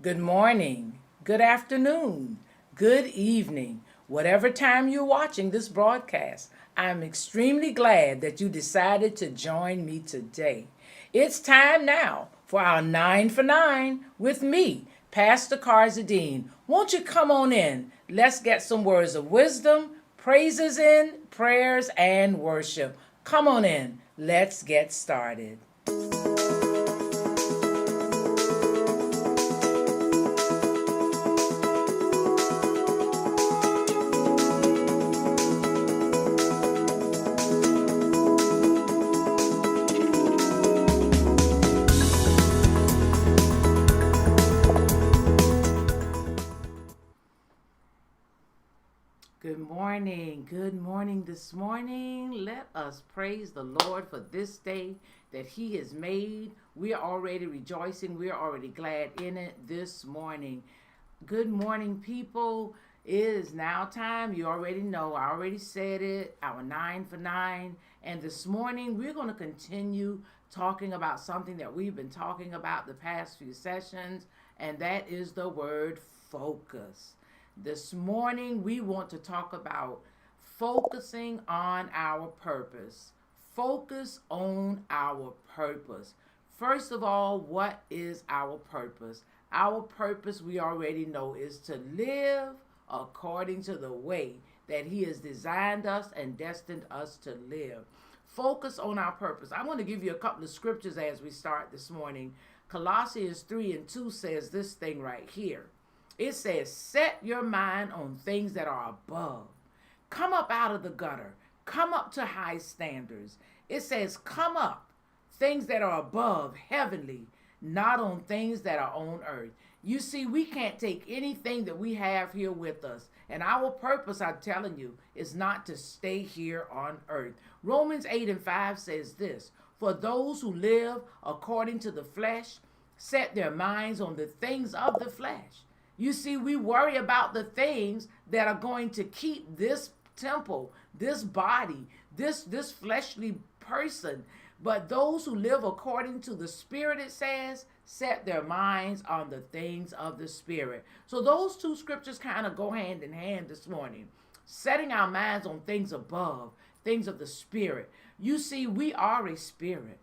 Good morning, good afternoon, good evening, whatever time you're watching this broadcast. I'm extremely glad that you decided to join me today. It's time now for our 9 for 9 with me, Pastor Carzadean. Won't you come on in? Let's get some words of wisdom, praises in, prayers, and worship. Come on in. Let's get started. Good morning. Good morning this morning. Let us praise the Lord for this day that He has made. We are already rejoicing. We are already glad in it this morning. Good morning, people. It is now time. You already know. I already said it. Our 9 for 9. And this morning, we're going to continue talking about something that we've been talking about the past few sessions, and that is the word focus. This morning, we want to talk about focusing on our purpose. Focus on our purpose. First of all, what is our purpose? Our purpose, we already know, is to live according to the way that He has designed us and destined us to live. Focus on our purpose. I'm going to give you a couple of scriptures as we start this morning. Colossians 3:2 says this thing right here. It says, set your mind on things that are above. Come up out of the gutter. Come up to high standards. It says, come up, things that are above, heavenly, not on things that are on earth. You see, we can't take anything that we have here with us. And our purpose, I'm telling you, is not to stay here on earth. Romans 8:5 says this, for those who live according to the flesh set their minds on the things of the flesh. You see, we worry about the things that are going to keep this temple, this body, this fleshly person. But those who live according to the Spirit, it says, set their minds on the things of the Spirit. So those two scriptures kind of go hand in hand this morning. Setting our minds on things above, things of the Spirit. You see, we are a spirit.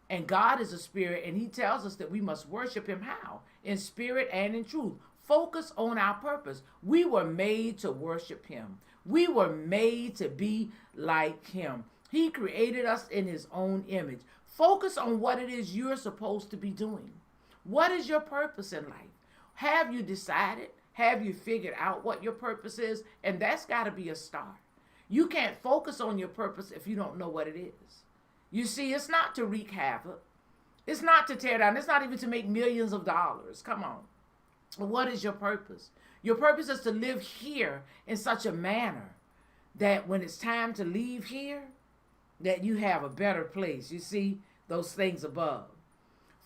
And God is a spirit, and He tells us that we must worship Him how? In spirit and in truth. Focus on our purpose. We were made to worship Him. We were made to be like Him. He created us in His own image. Focus on what it is you're supposed to be doing. What is your purpose in life? Have you decided? Have you figured out what your purpose is? And that's got to be a start. You can't focus on your purpose if you don't know what it is. You see, it's not to wreak havoc. It's not to tear down. It's not even to make millions of dollars. Come on. What is your purpose? Your purpose is to live here in such a manner that when it's time to leave here, that you have a better place. You see, those things above.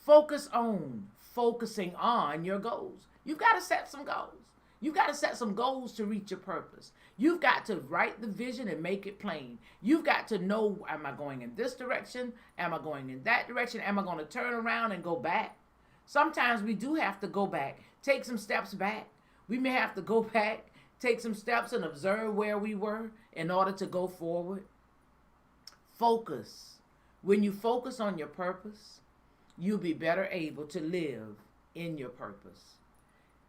Focusing on your goals. You've got to set some goals. You've got to set some goals to reach your purpose. You've got to write the vision and make it plain. You've got to know, am I going in this direction? Am I going in that direction? Am I going to turn around and go back? Sometimes we do have to go back, take some steps back. We may have to go back, take some steps and observe where we were in order to go forward. Focus. When you focus on your purpose, you'll be better able to live in your purpose.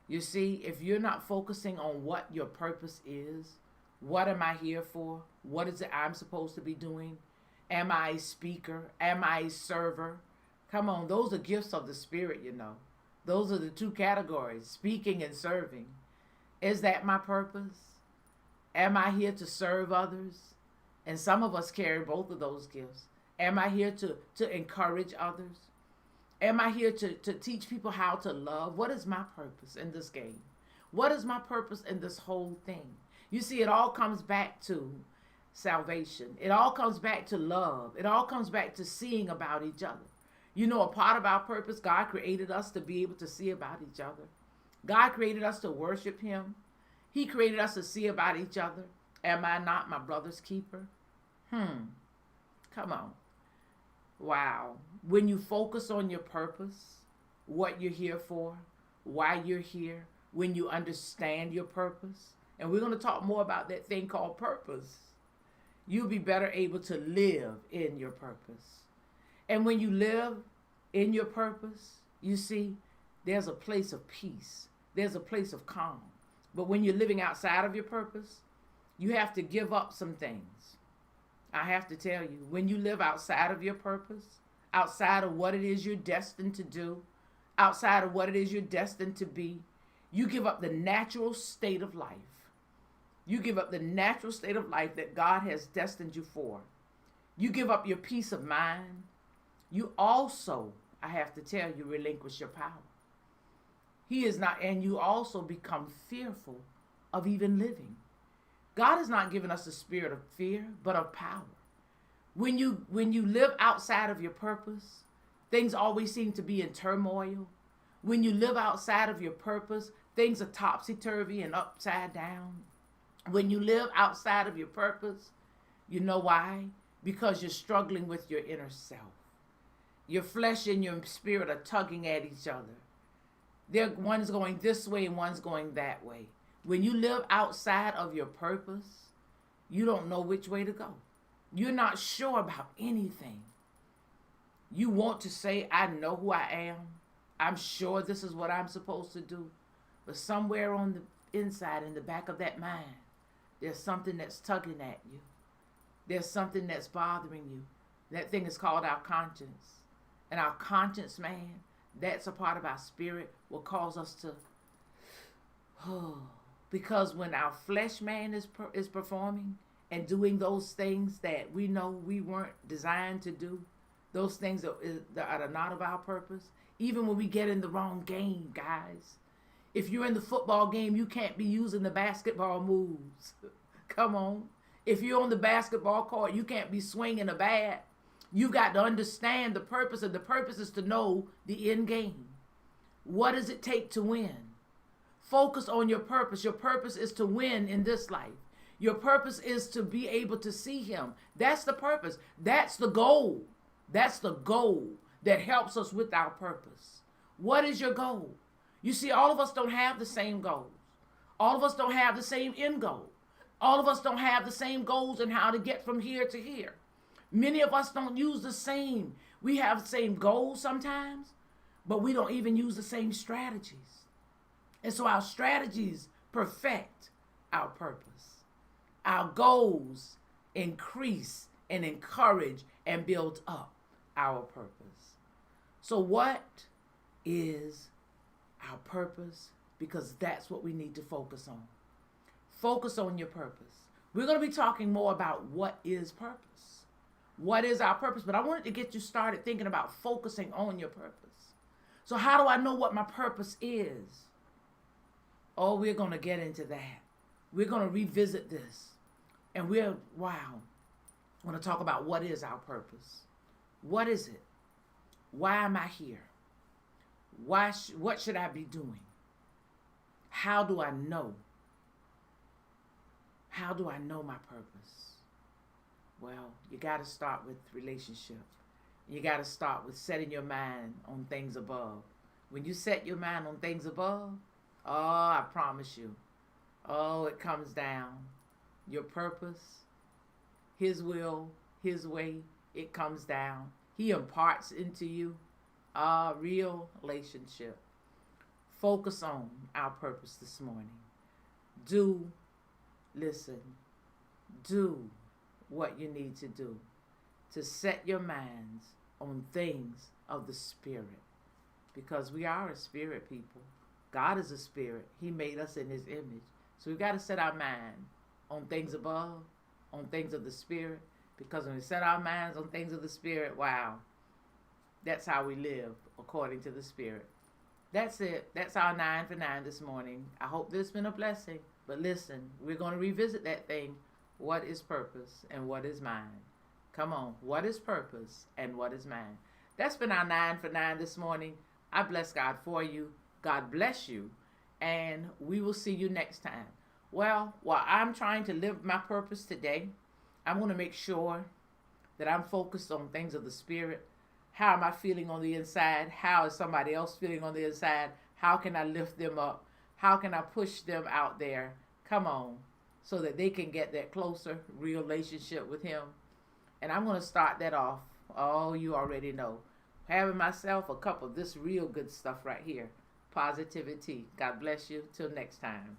You see, if you're not focusing on what your purpose is, what am I here for? What is it I'm supposed to be doing? Am I a speaker? Am I a server? Come on, those are gifts of the Spirit, you know. Those are the two categories, speaking and serving. Is that my purpose? Am I here to serve others? And some of us carry both of those gifts. Am I here to encourage others? Am I here to teach people how to love? What is my purpose in this game? What is my purpose in this whole thing? You see, it all comes back to salvation. It all comes back to love. It all comes back to seeing about each other. You know, a part of our purpose, God created us to be able to see about each other. God created us to worship Him. He created us to see about each other. Am I not my brother's keeper? Come on. Wow. When you focus on your purpose, what you're here for, why you're here, when you understand your purpose, and we're going to talk more about that thing called purpose, you'll be better able to live in your purpose. And when you live in your purpose, you see, there's a place of peace. There's a place of calm. But when you're living outside of your purpose, you have to give up some things. I have to tell you, when you live outside of your purpose, outside of what it is you're destined to do, outside of what it is you're destined to be, you give up the natural state of life. You give up the natural state of life that God has destined you for. You give up your peace of mind. You also, I have to tell you, relinquish your power. He is not, and you also become fearful of even living. God has not given us a spirit of fear, but of power. When you live outside of your purpose, things always seem to be in turmoil. When you live outside of your purpose, things are topsy-turvy and upside down. When you live outside of your purpose, you know why? Because you're struggling with your inner self. Your flesh and your spirit are tugging at each other. One's going this way and one's going that way. When you live outside of your purpose, you don't know which way to go. You're not sure about anything. You want to say, I know who I am. I'm sure this is what I'm supposed to do. But somewhere on the inside, in the back of that mind, there's something that's tugging at you. There's something that's bothering you. That thing is called our conscience. And our conscience, man, that's a part of our spirit, will cause us to, because when our flesh man is performing and doing those things that we know we weren't designed to do, those things that are not of our purpose, even when we get in the wrong game, guys. If you're in the football game, you can't be using the basketball moves. Come on. If you're on the basketball court, you can't be swinging a bat. You got to understand the purpose, and the purpose is to know the end game. What does it take to win? Focus on your purpose. Your purpose is to win in this life. Your purpose is to be able to see him. That's the purpose. That's the goal. That's the goal that helps us with our purpose. What is your goal? You see, all of us don't have the same goals. All of us don't have the same end goal. All of us don't have the same goals in how to get from here to here. Many of us don't use the same. We have the same goals sometimes, but we don't even use the same strategies. And so our strategies perfect our purpose. Our goals increase and encourage and build up our purpose. So what is our purpose? Because that's what we need to focus on. Focus on your purpose. We're going to be talking more about what is purpose. What is our purpose? But I wanted to get you started thinking about focusing on your purpose. So how do I know what my purpose is? Oh, we're going to get into that. We're going to revisit this. And we're going to talk about what is our purpose. What is it? Why am I here? What should I be doing? How do I know? How do I know my purpose? Well, you got to start with relationship. You got to start with setting your mind on things above. When you set your mind on things above, oh, I promise you, oh, it comes down. Your purpose, his will, his way, it comes down. He imparts into you a real relationship. Focus on our purpose this morning. Do what you need to do to set your minds on things of the spirit, because we are a spirit people. God is a spirit. He made us in his image. So we've got to set our mind on things above, on things of the spirit, because when we set our minds on things of the spirit, wow, that's how we live according to the spirit. That's it. That's our 9 for 9 this morning. I hope this has been a blessing. But listen, we're going to revisit that thing. What is purpose and what is mine? Come on. What is purpose and what is mine? That's been our 9 for 9 this morning. I bless God for you. God bless you. And we will see you next time. Well, while I'm trying to live my purpose today, I'm going to make sure that I'm focused on things of the spirit. How am I feeling on the inside? How is somebody else feeling on the inside? How can I lift them up? How can I push them out there? Come on, so that they can get that closer relationship with him. And I'm going to start that off. Oh, you already know. Having myself a cup of this real good stuff right here. Positivity. God bless you. Till next time.